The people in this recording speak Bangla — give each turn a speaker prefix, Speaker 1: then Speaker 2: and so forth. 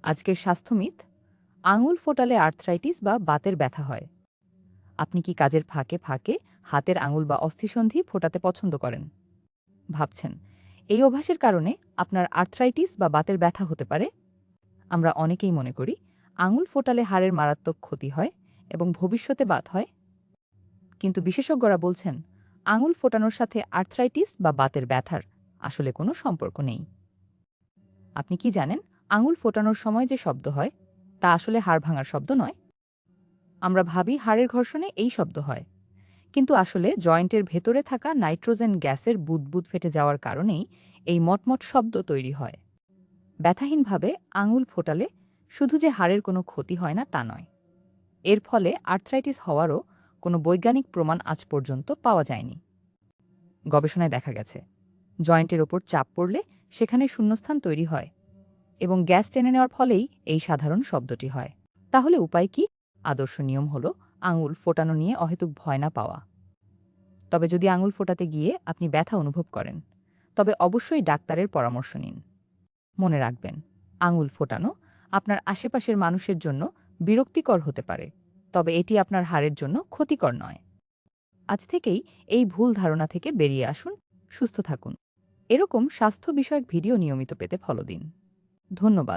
Speaker 1: আজকের স্বাস্থ্যমিথ, আঙুল ফোটালে আর্থ্রাইটিস বা বাতের ব্যথা হয়। আপনি কি কাজের ফাঁকে ফাঁকে হাতের আঙুল বা অস্থিসন্ধি ফোটাতে পছন্দ করেন? ভাবছেন এই অভ্যাসের কারণে আপনার আর্থ্রাইটিস বা বাতের ব্যথা হতে পারে? আমরা অনেকেই মনে করি আঙুল ফোটালে হাড়ের মারাত্মক ক্ষতি হয় এবং ভবিষ্যতে বাত হয়। কিন্তু বিশেষজ্ঞরা বলছেন আঙুল ফোটানোর সাথে আর্থ্রাইটিস বা বাতের ব্যথার আসলে কোনো সম্পর্ক নেই। আপনি কি জানেন আঙুল ফোটানোর সময় যে শব্দ হয় তা আসলে হাড় ভাঙার শব্দ নয়? আমরা ভাবি হাড়ের ঘর্ষণে এই শব্দ হয়, কিন্তু আসলে জয়েন্টের ভেতরে থাকা নাইট্রোজেন গ্যাসের বুদবুদ ফেটে যাওয়ার কারণেই এই মটমট শব্দ তৈরি হয়। ব্যথাহীনভাবে আঙুল ফোটালে শুধু যে হাড়ের কোনো ক্ষতি হয় না তা নয়, এর ফলে আর্থ্রাইটিস হওয়ারও কোনো বৈজ্ঞানিক প্রমাণ আজ পর্যন্ত পাওয়া যায়নি। গবেষণায় দেখা গেছে জয়েন্টের ওপর চাপ পড়লে সেখানে শূন্যস্থান তৈরি হয় এবং গ্যাস টেনে নেওয়ার ফলেই এই সাধারণ শব্দটি হয়। তাহলে উপায় কি? আদর্শ নিয়ম হলো আঙুল ফোটানো নিয়ে অহেতুক ভয় না পাওয়া। তবে যদি আঙুল ফোটাতে গিয়ে আপনি ব্যথা অনুভব করেন, তবে অবশ্যই ডাক্তারের পরামর্শ নিন। মনে রাখবেন, আঙুল ফোটানো আপনার আশেপাশের মানুষের জন্য বিরক্তিকর হতে পারে, তবে এটি আপনার হাড়ের জন্য ক্ষতিকর নয়। আজ থেকেই এই ভুল ধারণা থেকে বেরিয়ে আসুন, সুস্থ থাকুন। এরকম স্বাস্থ্য বিষয়ক ভিডিও নিয়মিত পেতে ফলো দিন। ধন্যবাদ।